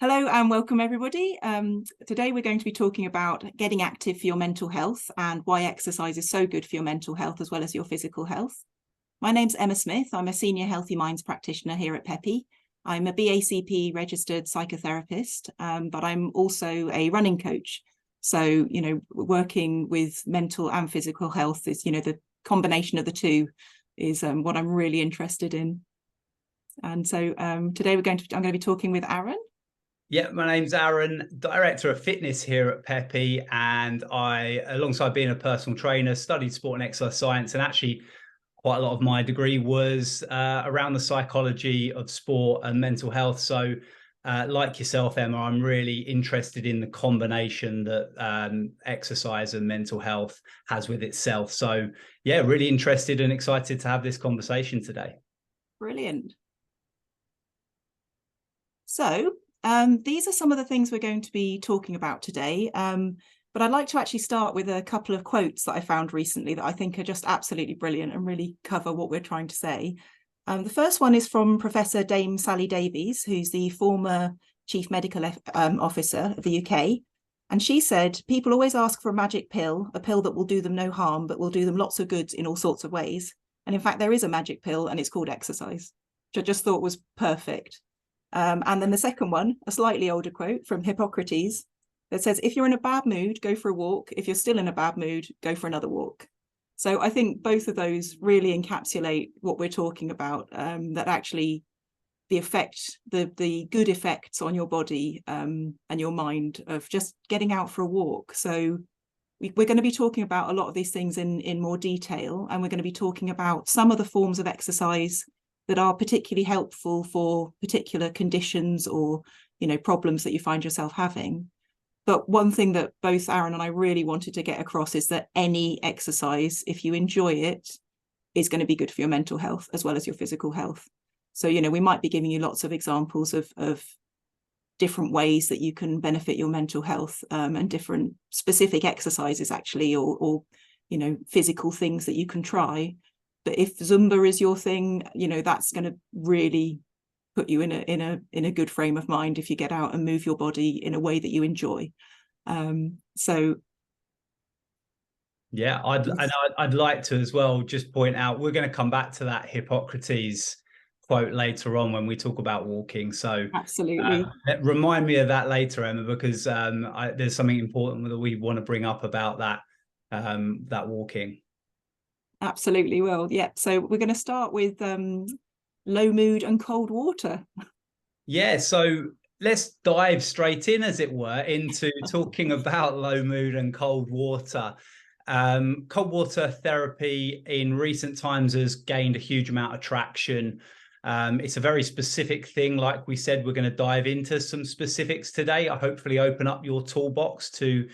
Hello and welcome everybody. Today we're going to be talking about getting active for your mental health and why exercise is so good for your mental health as well as your physical health. My name's Emma Smith. I'm a senior Healthy Minds practitioner here at PEPI. I'm a BACP registered psychotherapist, but I'm also a running coach. So, working with mental and physical health is, the combination of the two is what I'm really interested in. And so today I'm going to be talking with Aaron. Yeah, my name's Aaron, Director of Fitness here at PEPI, and I, alongside being a personal trainer, studied sport and exercise science, and actually quite a lot of my degree was around the psychology of sport and mental health. So like yourself, Emma, I'm really interested in the combination that exercise and mental health has with itself. So yeah, really interested and excited to have this conversation today. Brilliant. So these are some of the things we're going to be talking about today. But I'd like to actually start with a couple of quotes that I found recently that I think are just absolutely brilliant and really cover what we're trying to say. The first one is from Professor Dame Sally Davies, who's the former Chief Medical Officer of the UK. And she said, people always ask for a magic pill, a pill that will do them no harm, but will do them lots of good in all sorts of ways. And in fact, there is a magic pill and it's called exercise, which I just thought was perfect. And then the second one, a slightly older quote from Hippocrates that says, if you're in a bad mood, go for a walk. If you're still in a bad mood, go for another walk. So I think both of those really encapsulate what we're talking about, that actually the effect, the good effects on your body and your mind of just getting out for a walk. So we're going to be talking about a lot of these things in more detail, and we're going to be talking about some of the forms of exercise that are particularly helpful for particular conditions or, problems that you find yourself having. But one thing that both Aaron and I really wanted to get across is that any exercise, if you enjoy it, is going to be good for your mental health as well as your physical health. So, we might be giving you lots of examples of different ways that you can benefit your mental health, and different specific exercises actually, or physical things that you can try. But if Zumba is your thing, that's going to really put you in a good frame of mind if you get out and move your body in a way that you enjoy. So yeah, I'd like to as well just point out, we're going to come back to that Hippocrates quote later on when we talk about walking. So absolutely, remind me of that later, Emma, because there's something important that we want to bring up about that walking. Absolutely will. Yeah. So we're going to start with low mood and cold water. Yeah. So let's dive straight in, as it were, into talking about low mood and cold water. Cold water therapy in recent times has gained a huge amount of traction. It's a very specific thing. Like we said, we're going to dive into some specifics today. I hopefully open up your toolbox to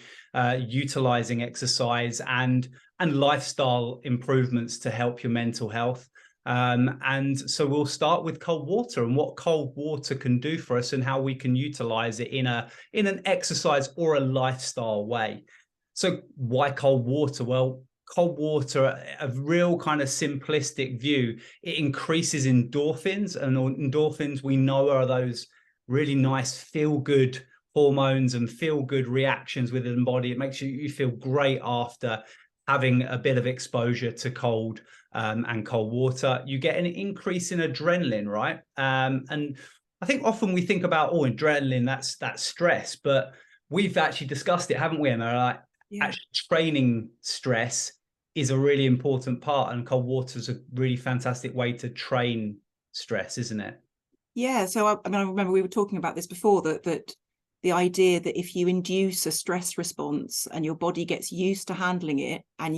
utilizing exercise and lifestyle improvements to help your mental health. And so we'll start with cold water and what cold water can do for us and how we can utilize it in an exercise or a lifestyle way. So why cold water? Well, cold water, a real kind of simplistic view, it increases endorphins, and endorphins we know are those really nice feel-good hormones and feel-good reactions within the body. It makes you feel great after having a bit of exposure to cold and cold water. You get an increase in adrenaline, right? And I think often we think about, adrenaline, that's stress, but we've actually discussed it, haven't we, Emma? Like, Yeah. actually training stress is a really important part, and cold water is a really fantastic way to train stress, isn't it? Yeah. So I remember we were talking about this before, that the idea that if you induce a stress response and your body gets used to handling it, and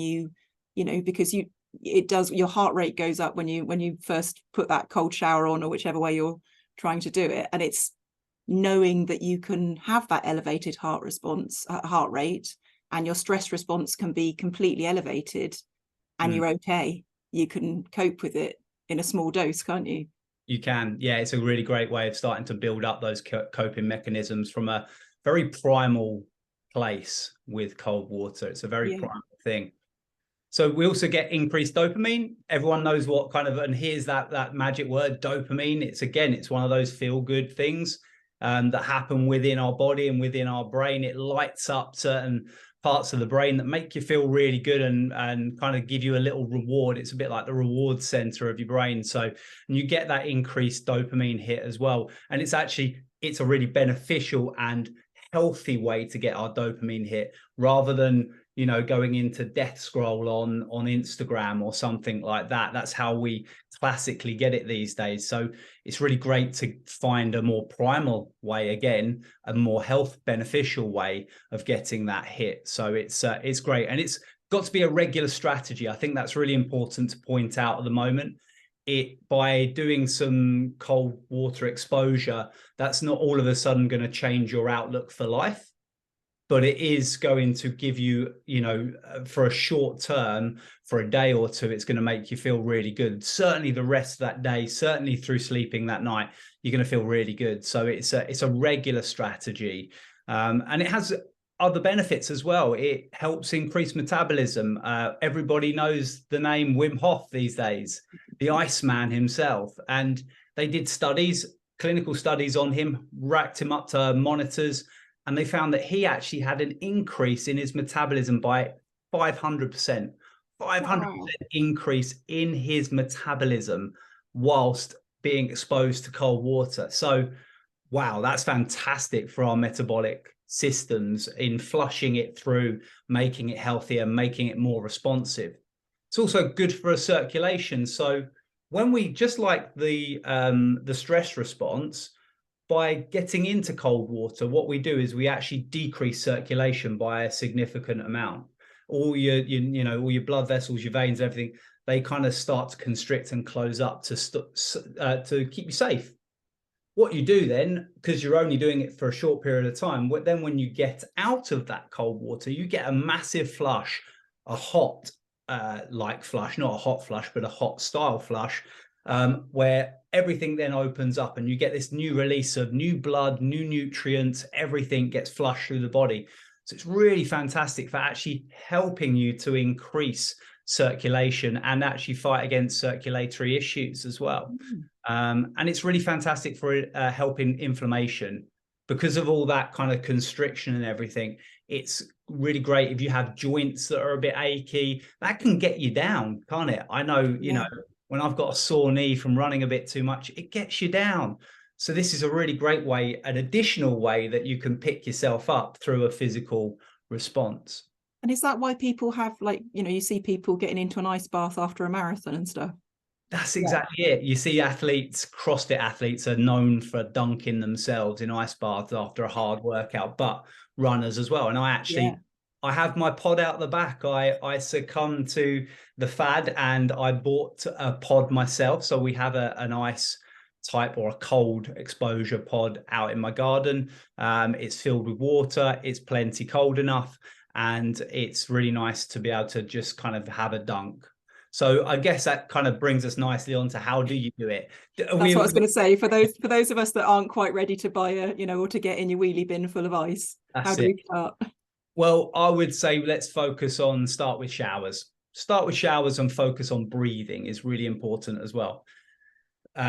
because your heart rate goes up when you first put that cold shower on, or whichever way you're trying to do it, and it's knowing that you can have that elevated heart rate, and your stress response can be completely elevated, and you're okay. You can cope with it in a small dose, can't you? You can. Yeah, it's a really great way of starting to build up those coping mechanisms from a very primal place with cold water. It's a very primal thing. So we also get increased dopamine. Everyone knows what kind of, and here's that magic word, dopamine. It's one of those feel-good things. that happen within our body and within our brain. It lights up certain parts of the brain that make you feel really good and kind of give you a little reward. It's a bit like the reward center of your brain. So, and you get that increased dopamine hit as well. And it's a really beneficial and healthy way to get our dopamine hit, rather than, you know, going into death scroll on Instagram or something like that. That's how we classically get it these days. So it's really great to find a more primal way, again, a more health beneficial way of getting that hit. So it's great, and it's got to be a regular strategy. I think that's really important to point out at the moment. By doing some cold water exposure, that's not all of a sudden going to change your outlook for life, but it is going to give you, you know, for a short term, for a day or two, it's going to make you feel really good. Certainly the rest of that day, certainly through sleeping that night, you're going to feel really good. So it's a regular strategy, and it has other benefits as well. It helps increase metabolism. Everybody knows the name Wim Hof these days, the Iceman himself, and they did clinical studies on him, racked him up to monitors, and they found that he actually had an increase in his metabolism by 500%. 500% increase in his metabolism whilst being exposed to cold water. So, wow, that's fantastic for our metabolic systems in flushing it through, making it healthier, making it more responsive. It's also good for a circulation. So when we, just like the stress response, by getting into cold water, what we do is we actually decrease circulation by a significant amount. All your blood vessels, your veins, everything, they kind of start to constrict and close up to keep you safe. What you do then, because you're only doing it for a short period of time, then when you get out of that cold water, you get a massive flush, a hot like flush, not a hot flush, but a hot style flush, where everything then opens up and you get this new release of new blood, new nutrients, everything gets flushed through the body. So it's really fantastic for actually helping you to increase circulation and actually fight against circulatory issues as well. And it's really fantastic for helping inflammation because of all that kind of constriction and everything. It's really great if you have joints that are a bit achy. That can get you down, can't it? I know, you know, when I've got a sore knee from running a bit too much, it gets you down. So this is a really great way, an additional way that you can pick yourself up through a physical response. And is that why people have, like, you know, you see people getting into an ice bath after a marathon and stuff? That's exactly it. You see athletes, CrossFit athletes are known for dunking themselves in ice baths after a hard workout, but runners as well. And I have my pod out the back. I succumbed to the fad and I bought a pod myself. So we have an ice type or a cold exposure pod out in my garden. It's filled with water. It's plenty cold enough. And it's really nice to be able to just kind of have a dunk. So I guess that kind of brings us nicely on to how do you do it? That's what I was going to say. For those of us that aren't quite ready to buy or to get in your wheelie bin full of ice, how do we start? Well, I would say let's start with showers. Start with showers and focus on breathing is really important as well.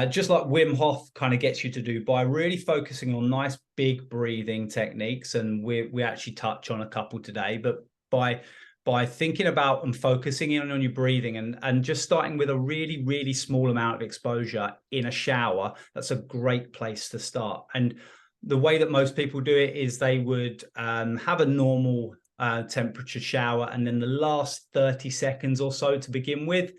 Just like Wim Hof kind of gets you to do, by really focusing on nice big breathing techniques, and we actually touch on a couple today, but by thinking about and focusing in on your breathing and just starting with a really, really small amount of exposure in a shower, that's a great place to start. And the way that most people do it is they would have a normal temperature shower, and then the last 30 seconds or so to begin with,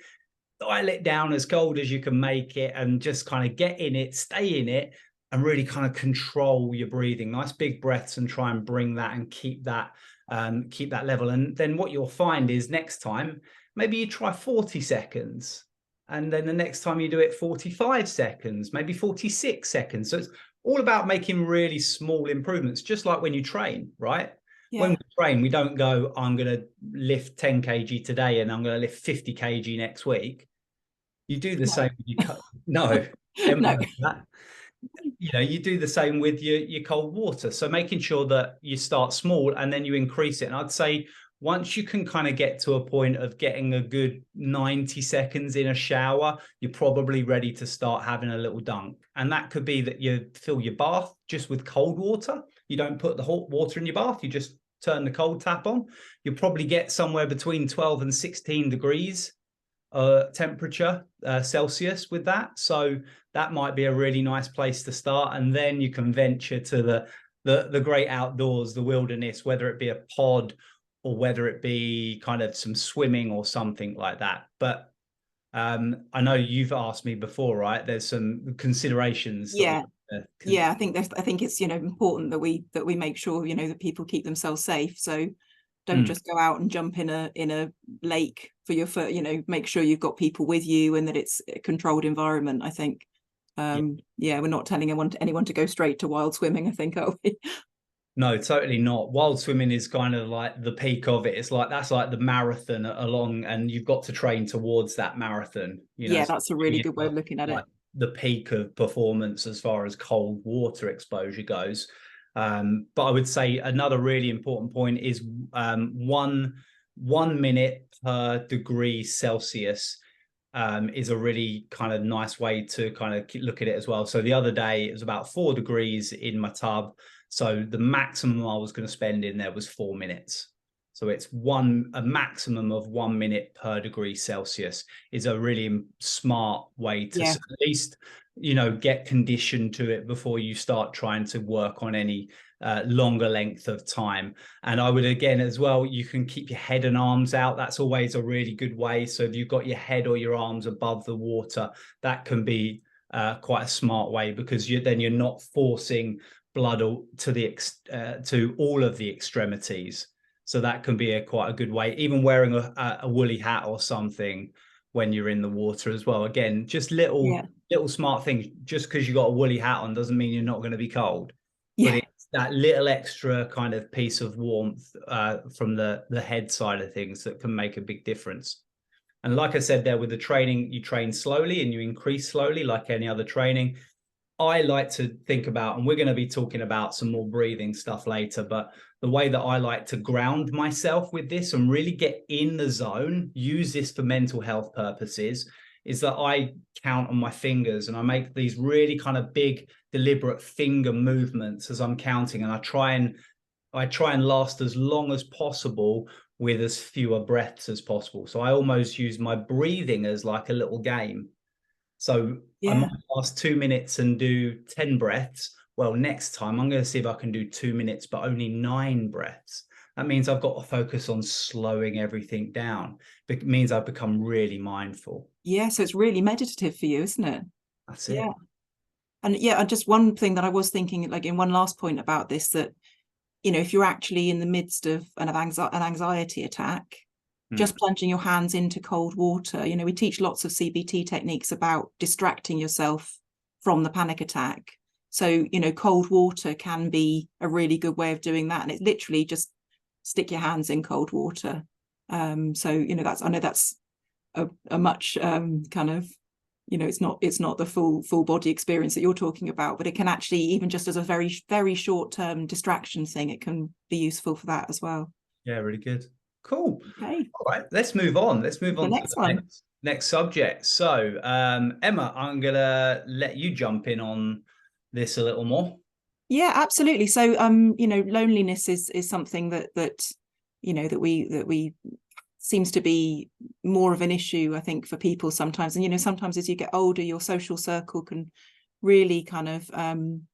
dial it down as cold as you can make it and just kind of get in it, stay in it, and really kind of control your breathing. Nice big breaths and try and bring that and keep that level. And then what you'll find is next time, maybe you try 40 seconds. And then the next time you do it, 45 seconds, maybe 46 seconds. So it's all about making really small improvements, just like when you train, right? Yeah. When we train, we don't go, I'm going to lift 10 kg today and I'm going to lift 50 kg next week. You do the same. No. You do the same with your cold water. So making sure that you start small and then you increase it. And I'd say once you can kind of get to a point of getting a good 90 seconds in a shower, you're probably ready to start having a little dunk. And that could be that you fill your bath just with cold water. You don't put the hot water in your bath, you just turn the cold tap on. You'll probably get somewhere between 12 and 16 degrees temperature Celsius with that. So that might be a really nice place to start. And then you can venture to the great outdoors, the wilderness, whether it be a pod or whether it be kind of some swimming or something like that. But I know you've asked me before, right? There's some considerations. Yeah. Yeah, I think it's, you know, important that we make sure, you know, that people keep themselves safe. So don't just go out and jump in a lake for your foot, you know, make sure you've got people with you and that it's a controlled environment, I think. Yeah, we're not telling anyone to go straight to wild swimming, I think, are we? No, totally not. Wild swimming is kind of like the peak of it. It's like that's like the marathon along, and you've got to train towards that marathon. You know, yeah, that's a really good way of looking at it. The peak of performance as far as cold water exposure goes. But I would say another really important point is 1 minute per degree Celsius is a really kind of nice way to kind of look at it as well. So the other day it was about 4 degrees in my tub. So the maximum I was going to spend in there was 4 minutes. So it's a maximum of 1 minute per degree Celsius is a really smart way to at least, you know, get conditioned to it before you start trying to work on any longer length of time. And I would, again, as well, you can keep your head and arms out. That's always a really good way. So if you've got your head or your arms above the water, that can be quite a smart way, because then you're not forcing blood to all of the extremities. So that can be quite a good way, even wearing a woolly hat or something when you're in the water as well. Again, just little smart things. Just because you got a woolly hat on doesn't mean you're not going to be cold. But it's that little extra kind of piece of warmth from the head side of things that can make a big difference. And like I said there, with the training, you train slowly and you increase slowly like any other training. I like to think about, and we're going to be talking about some more breathing stuff later, but the way that I like to ground myself with this and really get in the zone, use this for mental health purposes, is that I count on my fingers and I make these really kind of big, deliberate finger movements as I'm counting. And I try and last as long as possible with as fewer breaths as possible. So I almost use my breathing as like a little game. So I might last 2 minutes and do 10 breaths. Well, next time I'm going to see if I can do 2 minutes, but only 9 breaths. That means I've got to focus on slowing everything down. It means I've become really mindful. Yeah, so it's really meditative for you, isn't it? That's it. And just one thing that I was thinking, like in one last point about this, that, you know, if you're actually in the midst of an anxiety attack, just plunging your hands into cold water, you know, we teach lots of CBT techniques about distracting yourself from the panic attack. So, you know, cold water can be a really good way of doing that. And it's literally just stick your hands in cold water. So, you know, I know that's a much kind of, you know, it's not the full body experience that you're talking about, but it can actually, even just as a very, very short term distraction thing, it can be useful for that as well. Yeah, really good. Cool. Okay. All right, let's move on. Let's move on to the next subject. So, Emma, I'm gonna let you jump in on this a little more. Yeah, absolutely. So, you know, loneliness is something that you know that we seems to be more of an issue, I think, for people sometimes. And you know, sometimes as you get older, your social circle can really kind of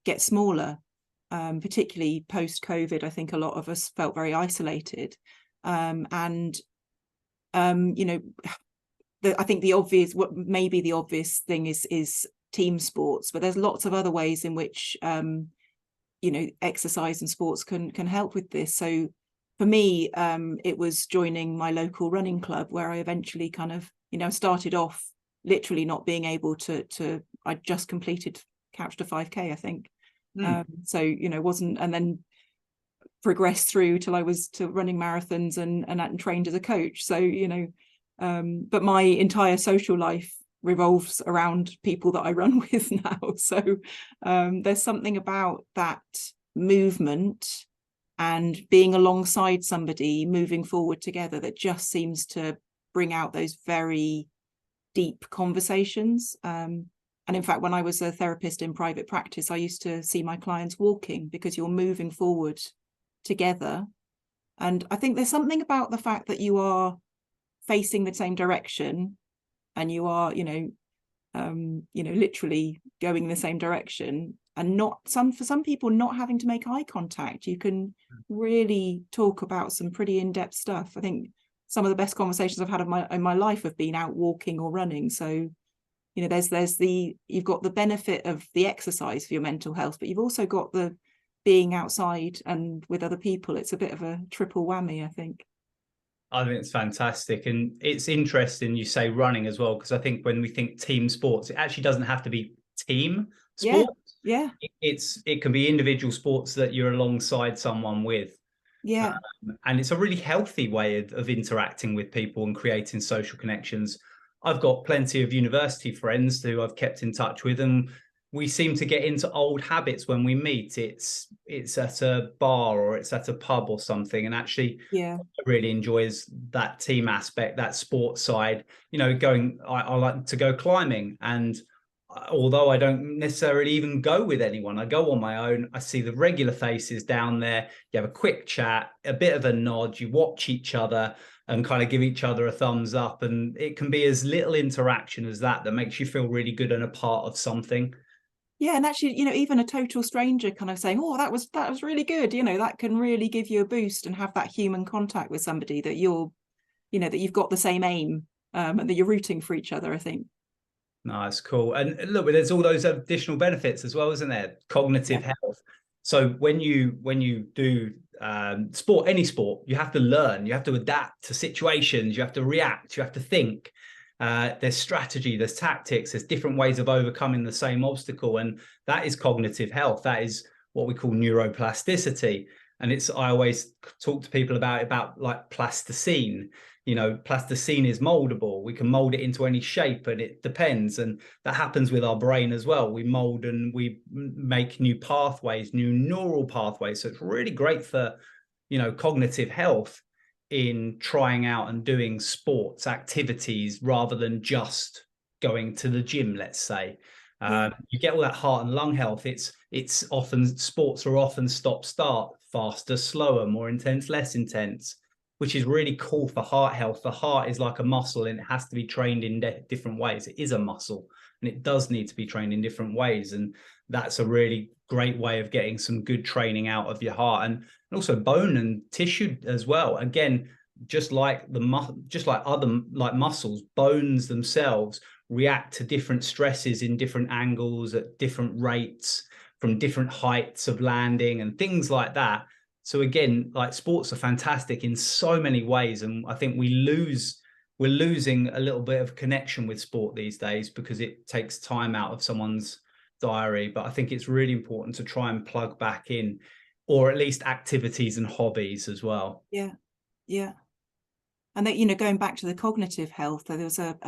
get smaller. Particularly post-COVID, I think a lot of us felt very isolated. And you know, I think what may be the obvious thing is team sports, but there's lots of other ways in which you know, exercise and sports can help with this. So for me, it was joining my local running club, where I eventually kind of, you know, started off literally not being able to I just completed Couch to 5K, I think. So, you know, and then progressed through till I was to running marathons and trained as a coach. So, you know, but my entire social life revolves around people that I run with now. So there's something about that movement and being alongside somebody, moving forward together, that just seems to bring out those very deep conversations. And in fact, when I was a therapist in private practice, I used to see my clients walking, because you're moving forward together. And I think there's something about the fact that you are facing the same direction, and you are, literally going in the same direction, and for some people not having to make eye contact. You can really talk about some pretty in-depth stuff. I think some of the best conversations I've had in my life have been out walking or running. So, you've got the benefit of the exercise for your mental health, but you've also got the being outside and with other people. It's a bit of a triple whammy, I think. I think it's fantastic. And it's interesting you say running as well, because I think when we think team sports, it actually doesn't have to be team sport. Yeah. It can be individual sports that you're alongside someone with. Yeah. And it's a really healthy way of interacting with people and creating social connections. I've got plenty of university friends who I've kept in touch with, and we seem to get into old habits when we meet. It's at a bar or it's at a pub or something, and actually, yeah, I really enjoys that team aspect, that sports side. I like to go climbing, and although I don't necessarily even go with anyone, I go on my own. I see the regular faces down there. You have a quick chat, a bit of a nod, you watch each other and kind of give each other a thumbs up. And it can be as little interaction as that makes you feel really good and a part of something. Yeah, and actually, even a total stranger kind of saying, "Oh, that was really good," that can really give you a boost, and have that human contact with somebody that that you've got the same aim, and that you're rooting for each other, I think. No, that's cool. And look, there's all those additional benefits as well, isn't there? Cognitive health. So when you do sport, any sport, you have to learn, you have to adapt to situations, you have to react, you have to think. There's strategy, there's tactics, there's different ways of overcoming the same obstacle. And that is cognitive health. That is what we call neuroplasticity. And I always talk to people about like plasticine. Plasticine is moldable. We can mold it into any shape, and it depends. And that happens with our brain as well. We mold and we make new pathways, new neural pathways. So it's really great for, cognitive health in trying out and doing sports activities rather than just going to the gym, let's say. You get all that heart and lung health. It's often, sports are often stop-start, faster, slower, more intense, less intense, which is really cool for heart health. The heart is like a muscle, and it has to be trained in different ways. It is a muscle, and it does need to be trained in different ways. And that's a really great way of getting some good training out of your heart, and also bone and tissue as well. Again, just like other muscles, bones themselves react to different stresses in different angles at different rates from different heights of landing and things like that. So again, like, sports are fantastic in so many ways, and I think we're losing a little bit of connection with sport these days because it takes time out of someone's diary. But I think it's really important to try and plug back in, or at least activities and hobbies as well. Yeah. And that, going back to the cognitive health, there was a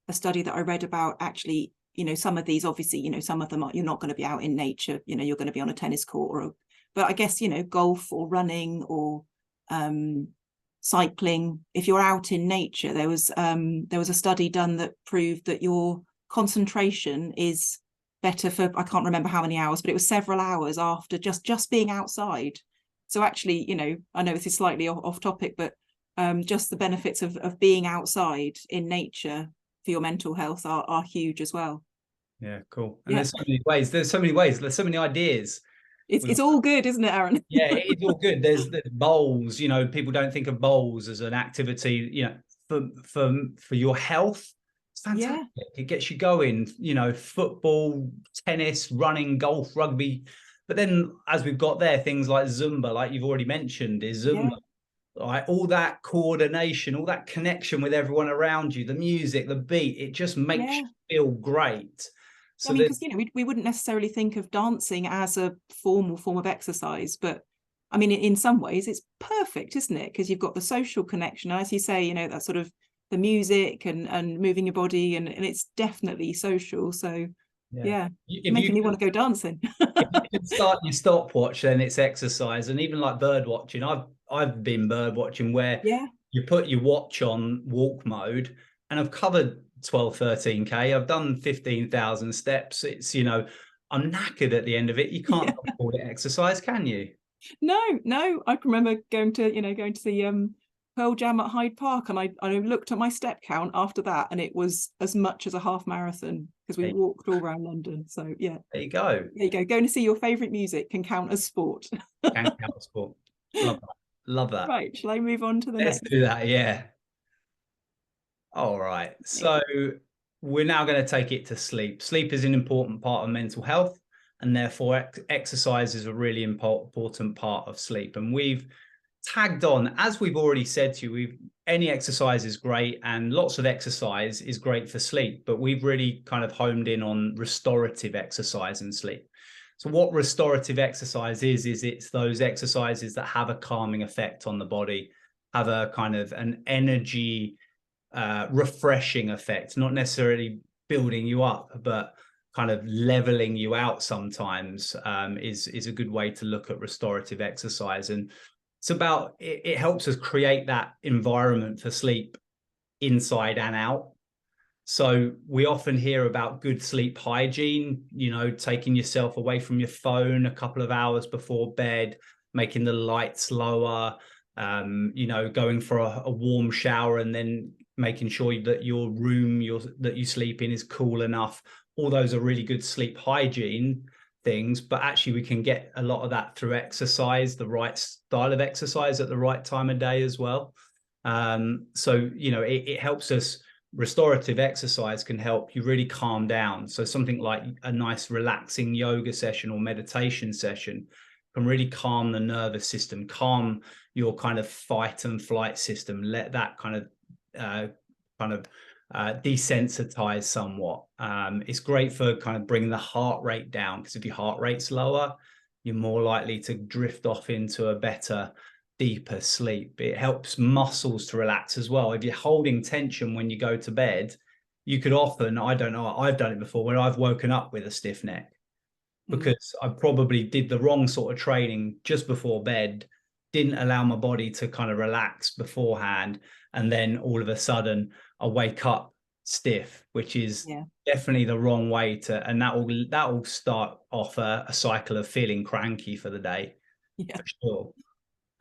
study that I read about, actually, some of these, obviously, some of them you're not going to be out in nature, you're going to be on a tennis court, but I guess, golf or running or cycling, if you're out in nature, there was a study done that proved that your concentration is better for, I can't remember how many hours, but it was several hours after just being outside. So actually, I know this is slightly off topic, but just the benefits of being outside in nature for your mental health are huge as well. Yeah, cool. And there's so many ways, there's so many ideas. It's all good, isn't it, Aaron? Yeah, it's all good. There's bowls. People don't think of bowls as an activity, for your health. It's fantastic. Yeah. It gets you going, football, tennis, running, golf, rugby. But then, as we've got there, things like Zumba, like you've already mentioned, is Zumba. Yeah. Like, all that coordination, all that connection with everyone around you, the music, the beat, it just makes you feel great. So because we wouldn't necessarily think of dancing as a formal form of exercise, but I mean, in some ways it's perfect, isn't it? Because you've got the social connection, as you say, that sort of the music and moving your body, and it's definitely social. So Yeah. If Making me you want to go dancing. if you can start your stopwatch, then it's exercise. And even like bird watching, I've been bird watching where Yeah. you put your watch on walk mode, and I've covered 12, 13K. I've done 15,000 steps. It's, I'm knackered at the end of it. You can't Yeah. call it exercise, can you? No. I can remember going to the Pearl Jam at Hyde Park, and I looked at my step count after that, and it was as much as a half marathon because we walked all around London. So yeah, there you go. There you go. Going to see your favourite music can count as sport. Can count sport. Love that. Love that. Right, shall I move on to the Let's next? do that. Yeah. All right. So we're now going to take it to sleep. Sleep is an important part of mental health, and therefore exercise is a really important part of sleep. And we've tagged on, as we've already said to you, any exercise is great, and lots of exercise is great for sleep, but we've really kind of honed in on restorative exercise and sleep. So what restorative exercise is it's those exercises that have a calming effect on the body, have a kind of an energy refreshing effect, not necessarily building you up, but kind of leveling you out sometimes, is a good way to look at restorative exercise. And it's about, it helps us create that environment for sleep inside and out. So we often hear about good sleep hygiene, taking yourself away from your phone a couple of hours before bed, making the lights lower, going for a warm shower, and then making sure that your room that you sleep in is cool enough. All those are really good sleep hygiene things, but actually we can get a lot of that through exercise, the right style of exercise at the right time of day as well. So it helps us. Restorative exercise can help you really calm down. So something like a nice relaxing yoga session or meditation session can really calm the nervous system, calm your kind of fight and flight system, let that kind of desensitize somewhat. It's great for kind of bringing the heart rate down, because if your heart rate's lower, you're more likely to drift off into a better, deeper sleep. It helps muscles to relax as well. If you're holding tension when you go to bed, you could often, I don't know, I've done it before, when I've woken up with a stiff neck because I probably did the wrong sort of training just before bed, didn't allow my body to kind of relax beforehand, and then all of a sudden I wake up stiff, which is definitely the wrong way to, and that will start off a cycle of feeling cranky for the day, for sure.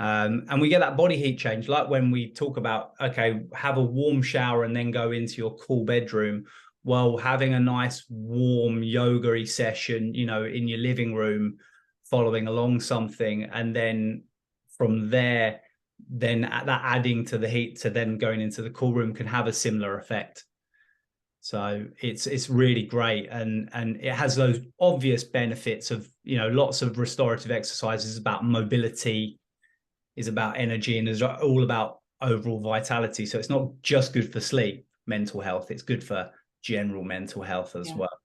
And we get that body heat change, like when we talk about, okay, have a warm shower and then go into your cool bedroom. Well, having a nice warm yoga-y session, in your living room, following along something, and then from there, then that adding to the heat to then going into the cool room can have a similar effect. So it's really great, and it has those obvious benefits of, lots of restorative exercises about mobility, is about energy, and is all about overall vitality. So it's not just good for sleep, mental health, it's good for general mental health as well.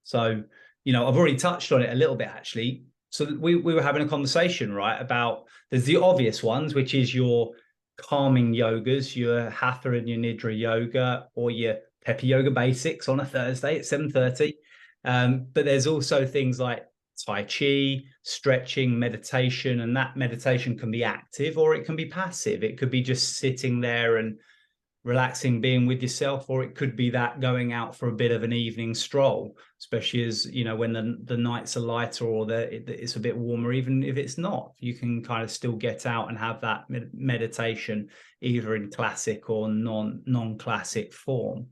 So, I've already touched on it a little bit, actually. So we were having a conversation, right, about there's the obvious ones, which is your calming yogas, your Hatha and your Nidra yoga, or your Peppy Yoga Basics on a Thursday at 7:30. But there's also things like Tai Chi, stretching, meditation, and that meditation can be active or it can be passive. It could be just sitting there and relaxing, being with yourself, or it could be that going out for a bit of an evening stroll, especially as when the nights are lighter or it's a bit warmer. Even if it's not, you can kind of still get out and have that meditation, either in classic or non-classic form.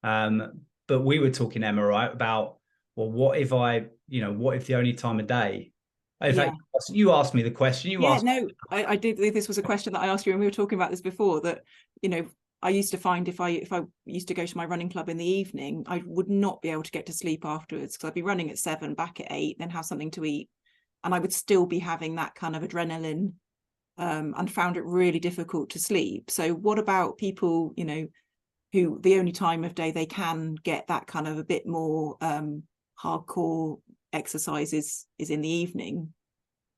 But we were talking, Emma, right, about, well, what if the only time of day? In fact, you asked me the question. I did. This was a question that I asked you when we were talking about this before, that, I used to find if I used to go to my running club in the evening, I would not be able to get to sleep afterwards, because I'd be running at 7, back at 8, then have something to eat, and I would still be having that kind of adrenaline, and found it really difficult to sleep. So what about people, who the only time of day they can get that kind of a bit more hardcore exercises is in the evening?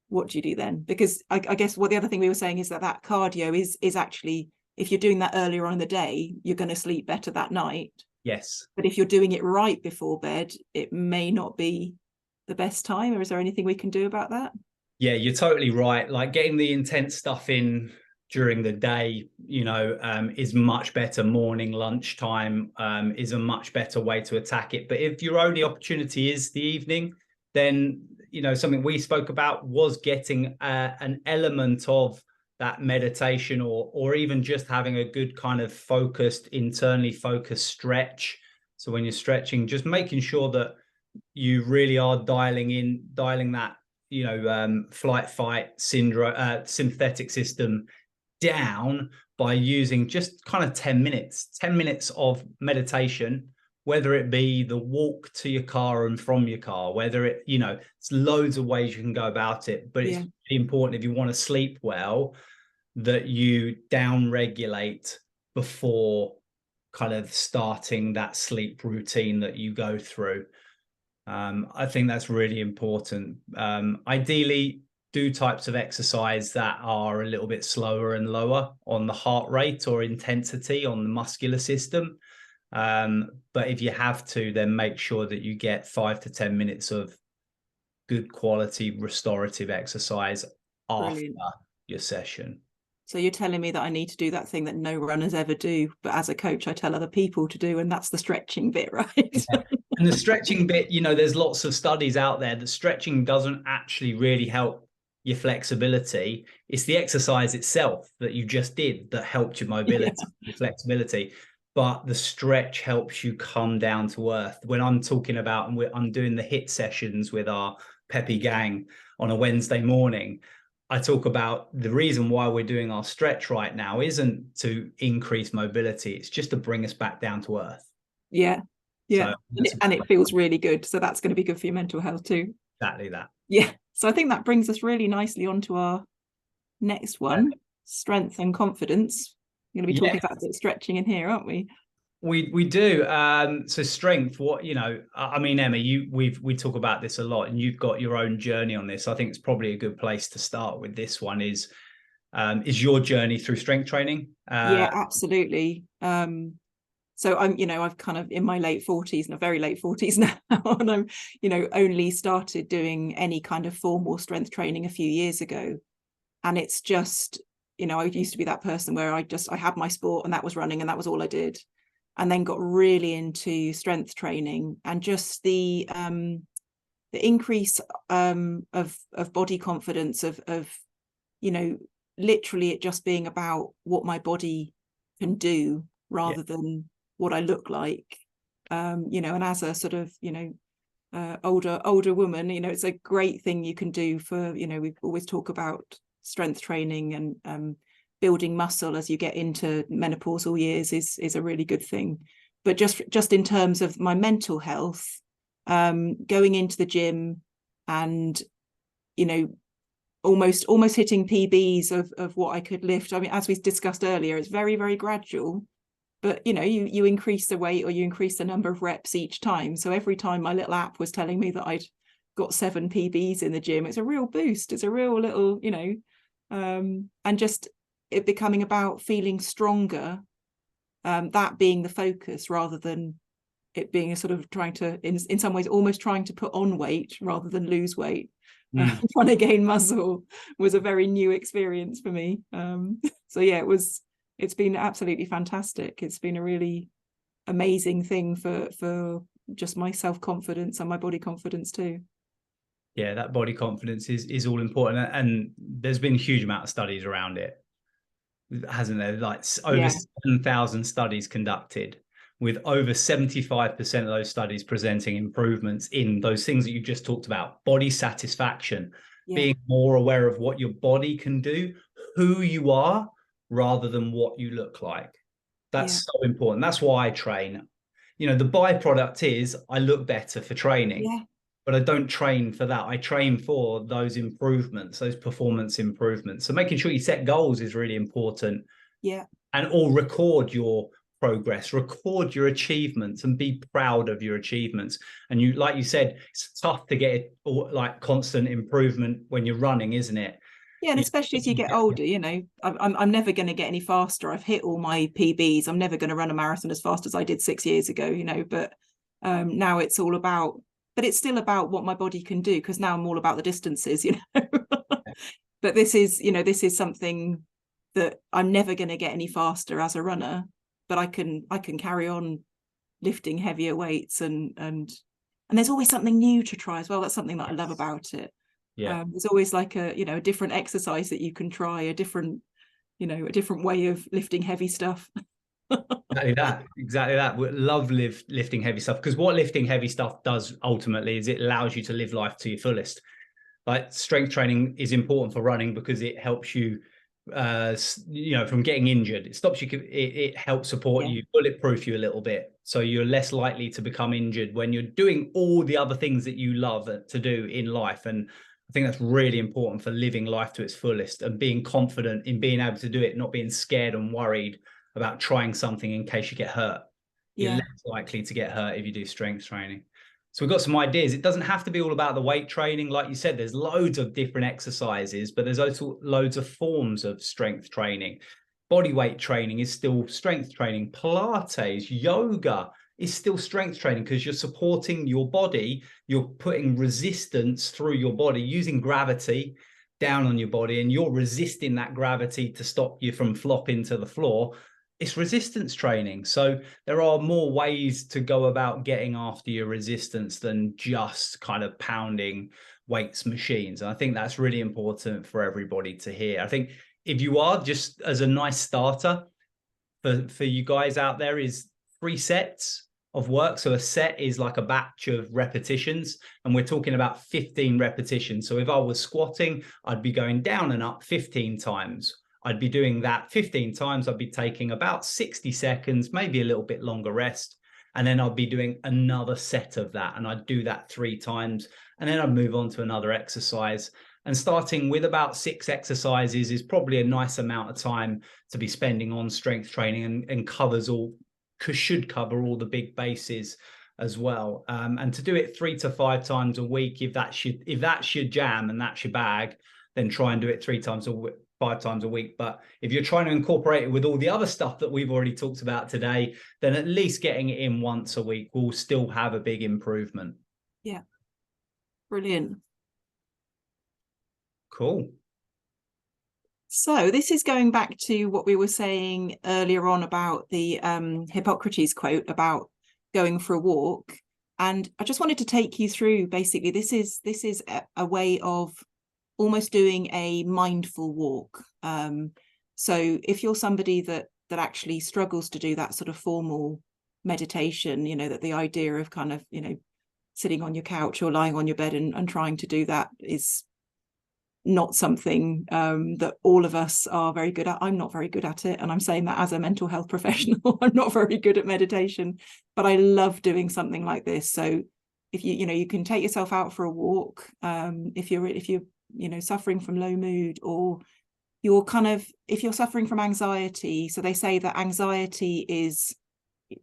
What do you do then? Because I guess what the other thing we were saying is that cardio is actually, if you're doing that earlier on in the day, you're going to sleep better that night. Yes. But if you're doing it right before bed, it may not be the best time. Or is there anything we can do about that? Yeah, you're totally right. Like getting the intense stuff in during the day, is much better. Morning, lunchtime, is a much better way to attack it. But if your only opportunity is the evening, then, something we spoke about was getting an element of that meditation, or even just having a good kind of internally focused stretch. So when you're stretching, just making sure that you really are dialing that flight fight syndrome sympathetic system down by using just kind of 10 minutes of meditation, whether it be the walk to your car and from your car, whether it's loads of ways you can go about it. But it's really important, if you want to sleep well, that you down regulate before kind of starting that sleep routine that you go through. I think that's really important. Ideally, do types of exercise that are a little bit slower and lower on the heart rate or intensity on the muscular system. But if you have to, then make sure that you get 5 to 10 minutes of good quality restorative exercise after your session. So you're telling me that I need to do that thing that no runners ever do, but as a coach, I tell other people to do, and that's the stretching bit, right? Yeah. And the stretching bit, there's lots of studies out there that stretching doesn't actually really help your flexibility. It's the exercise itself that you just did that helped your mobility, your flexibility. But the stretch helps you come down to earth. When I'm talking about, and I'm doing the HIIT sessions with our Peppy gang on a Wednesday morning, I talk about the reason why we're doing our stretch right now isn't to increase mobility. It's just to bring us back down to earth. Yeah. Yeah. So and it feels really good. So that's going to be good for your mental health too. Exactly that. Yeah. So I think that brings us really nicely onto our next one, strength and confidence. We're going to be talking about a bit of stretching in here, aren't we? We do. So strength, Emma, we talk about this a lot, and you've got your own journey on this. I think it's probably a good place to start with this one is your journey through strength training. Yeah, absolutely. So I've kind of in my late 40s, and a very late 40s now, and I'm, only started doing any kind of formal strength training a few years ago. And it's just, I used to be that person where I had my sport and that was running and that was all I did. And then got really into strength training, and just the increase of body confidence, of literally it just being about what my body can do rather than what I look like. And as a sort of older woman, it's a great thing you can do for, we always talk about strength training, and building muscle as you get into menopausal years is a really good thing. But just in terms of my mental health, going into the gym and almost hitting PBs of what I could lift. I mean, as we discussed earlier, it's very, very gradual, but you increase the weight, or you increase the number of reps each time. So every time my little app was telling me that I'd got 7 PBs in the gym, it's a real boost. It's a real little, and just it becoming about feeling stronger, that being the focus, rather than it being a sort of trying to, in some ways, almost trying to put on weight rather than lose weight. Trying to gain muscle was a very new experience for me. So yeah, it's been absolutely fantastic. It's been a really amazing thing for just my self-confidence and my body confidence too. Yeah, that body confidence is all important, and there's been a huge amount of studies around it, hasn't there? Like over 7,000 studies conducted, with over 75% of those studies presenting improvements in those things that you just talked about: body satisfaction, being more aware of what your body can do, who you are, rather than what you look like. That's so important. That's why I train. The byproduct is I look better for training, but I don't train for that. I train for those improvements, those performance improvements. So making sure you set goals is really important. Yeah. And record your progress, record your achievements, and be proud of your achievements. And like you said, it's tough to get like constant improvement when you're running, isn't it? Yeah, and especially as you get older, you know, I'm never going to get any faster. I've hit all my PBs. I'm never going to run a marathon as fast as I did 6 years ago, you know, but now it's all about, but it's still about what my body can do, because now I'm all about the distances, you know. But this is, you know, this is something that I'm never going to get any faster as a runner, but I can carry on lifting heavier weights, and there's always something new to try as well. That's something that I love about it. Yeah. There's always like a, you know, a different exercise that you can try, a different, you know, a different way of lifting heavy stuff. Exactly that. We love lifting heavy stuff, because what lifting heavy stuff does ultimately is it allows you to live life to your fullest. Like, strength training is important for running because it helps you, you know, from getting injured. It stops you. It helps support you, bulletproof you a little bit, so you're less likely to become injured when you're doing all the other things that you love to do in life. And I think that's really important for living life to its fullest and being confident in being able to do it, not being scared and worried about trying something in case you get hurt. You're less likely to get hurt if you do strength training. So we've got some ideas. It doesn't have to be all about the weight training. Like you said, there's loads of different exercises, but there's also loads of forms of strength training. Body weight training is still strength training. Pilates, yoga is still strength training, because you're supporting your body. You're putting resistance through your body using gravity down on your body, and you're resisting that gravity to stop you from flopping to the floor. It's resistance training. So there are more ways to go about getting after your resistance than just kind of pounding weights machines. And I think that's really important for everybody to hear. I think if you are, just as a nice starter for you guys out there, is 3 sets of work. So a set is like a batch of repetitions, and we're talking about 15 repetitions. So if I was squatting, I'd be going down and up 15 times. I'd be doing that 15 times. I'd be taking about 60 seconds, maybe a little bit longer rest. And then I'd be doing another set of that. And I'd do that 3 times. And then I'd move on to another exercise. And starting with about 6 exercises is probably a nice amount of time to be spending on strength training, and covers all, should cover all the big bases as well. And to do it 3 to 5 times a week, if that's your jam and that's your bag, then try and do it 5 times a week. But if you're trying to incorporate it with all the other stuff that we've already talked about today, then at least getting it in once a week will still have a big improvement. Yeah. Brilliant. Cool. So this is going back to what we were saying earlier on about the Hippocrates quote about going for a walk. And I just wanted to take you through, basically, this is a way of almost doing a mindful walk. So if you're somebody that actually struggles to do that sort of formal meditation, you know, that the idea of kind of, you know, sitting on your couch or lying on your bed and trying to do that is not something that all of us are very good at. I'm not very good at it, and I'm saying that as a mental health professional. I'm not very good at meditation, but I love doing something like this. So if you can take yourself out for a walk, if you're you know, suffering from low mood, or if you're suffering from anxiety. So they say that anxiety is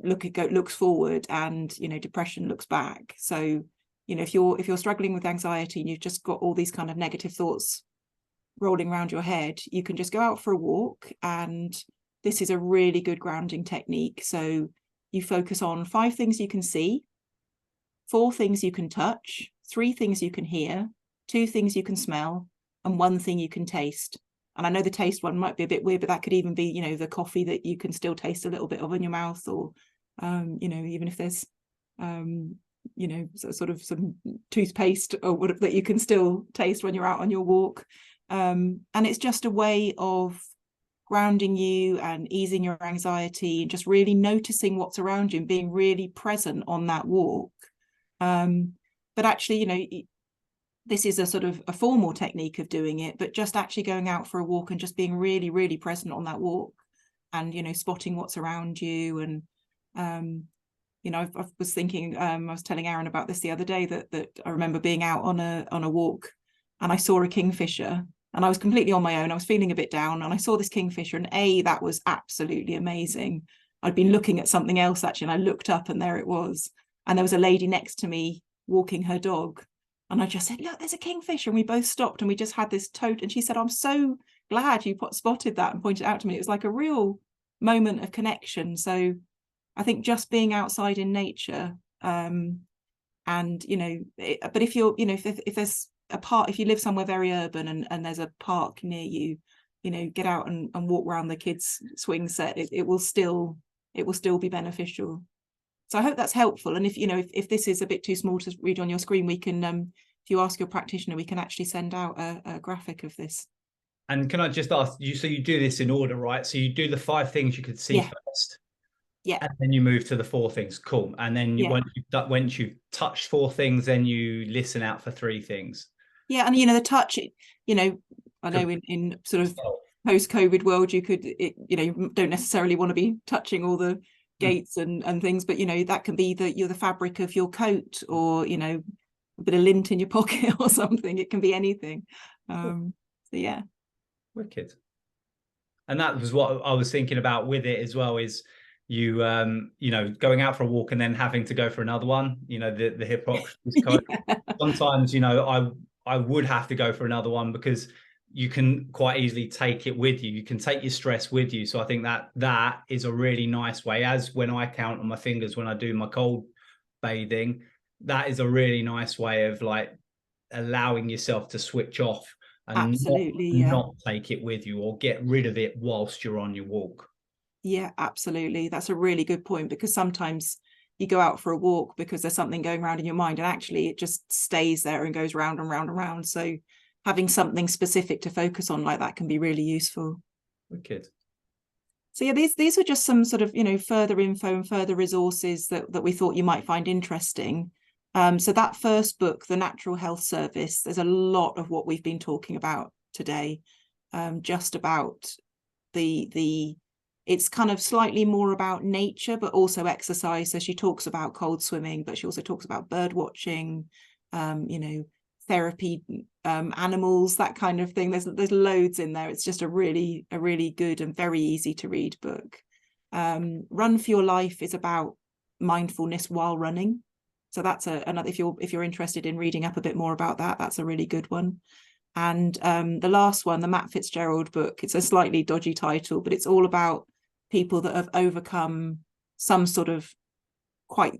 looks forward, and, you know, depression looks back. So, you know, if you're struggling with anxiety and you've just got all these kind of negative thoughts rolling around your head, you can just go out for a walk. And this is a really good grounding technique. So you focus on 5 things you can see, 4 things you can touch, 3 things you can hear, 2 things you can smell, and 1 thing you can taste. And I know the taste one might be a bit weird, but that could even be, you know, the coffee that you can still taste a little bit of in your mouth, or, you know, even if there's, you know, sort of some toothpaste or whatever that you can still taste when you're out on your walk. And it's just a way of grounding you and easing your anxiety, and just really noticing what's around you and being really present on that walk. But actually, you know, this is a sort of a formal technique of doing it, but just actually going out for a walk and just being really, really present on that walk, and, you know, spotting what's around you. And, you know, I was thinking, I was telling Aaron about this the other day, that I remember being out on a walk, and I saw a kingfisher, and I was completely on my own. I was feeling a bit down, and I saw this kingfisher, and that was absolutely amazing. I'd been looking at something else actually, and I looked up, and there it was. And there was a lady next to me walking her dog. And I just said, look, there's a kingfisher. And we both stopped and we just had this and she said, I'm so glad you spotted that and pointed out to me. It was like a real moment of connection. So I think just being outside in nature, and, you know, but if you're, you know, if there's a park, if you live somewhere very urban and there's a park near you, you know, get out and walk around the kids' swing set. It will still be beneficial. So I hope that's helpful. And if, you know, if this is a bit too small to read on your screen, we can, if you ask your practitioner, we can actually send out a graphic of this. And can I just ask you, so you do this in order, right? So you do the 5 things you could see first. Yeah. And then you move to the 4 things. Cool. And then once you've touched 4 things, then you listen out for 3 things. Yeah. And, you know, the touch, you know, I know in sort of post-COVID world, you know, you don't necessarily want to be touching all the gates and things, but, you know, that can be the fabric of your coat, or, you know, a bit of lint in your pocket or something. It can be anything. So yeah. Wicked. And that was what I was thinking about with it as well, is you know, going out for a walk and then having to go for another one, you know, the Hippocrates code. Sometimes, you know, I would have to go for another one because you can quite easily take it with you. You can take your stress with you. So I think that is a really nice way, as when I count on my fingers when I do my cold bathing, that is a really nice way of like allowing yourself to switch off and not take it with you or get rid of it whilst you're on your walk. Yeah, absolutely. That's a really good point, because sometimes you go out for a walk because there's something going around in your mind, and actually it just stays there and goes round and round and round. So having something specific to focus on like that can be really useful. Wicked. So yeah, these were just some sort of, you know, further info and further resources that we thought you might find interesting. So that first book, The Natural Health Service, there's a lot of what we've been talking about today, just about it's kind of slightly more about nature, but also exercise. So she talks about cold swimming, but she also talks about bird watching, you know, therapy, animals, that kind of thing. There's loads in there. It's just a really good and very easy to read book. Run for Your Life is about mindfulness while running. So that's another, if you're interested in reading up a bit more about that, that's a really good one. And the last one, the Matt Fitzgerald book, it's a slightly dodgy title, but it's all about people that have overcome some sort of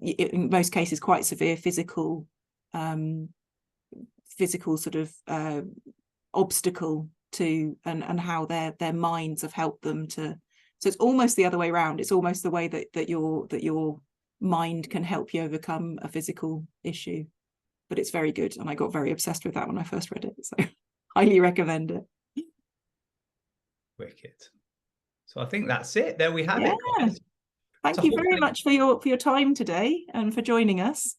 in most cases, quite severe physical sort of obstacle to, and how their minds have helped them to. So it's almost the other way around. It's almost the way that your mind can help you overcome a physical issue. But it's very good, and I got very obsessed with that when I first read it, so highly recommend it. Wicked. So I think that's it. There we have it, guys. Thank you very much for your time today and for joining us.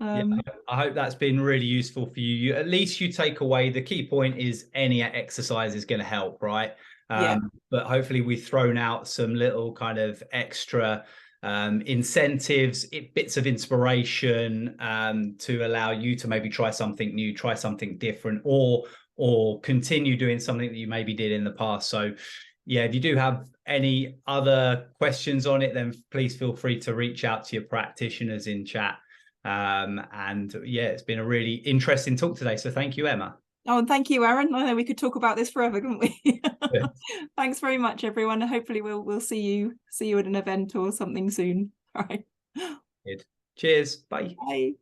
I hope that's been really useful for you. At least you take away, the key point is any exercise is going to help, right? But hopefully we've thrown out some little kind of extra incentives, bits of inspiration, to allow you to maybe try something new, try something different, or continue doing something that you maybe did in the past. So yeah, if you do have any other questions on it, then please feel free to reach out to your practitioners in chat. And yeah, it's been a really interesting talk today. So thank you, Emma. Oh, and thank you, Aaron. I know we could talk about this forever, couldn't we? Thanks very much, everyone. Hopefully we'll see you at an event or something soon. All right. Good. Cheers. Bye. Bye.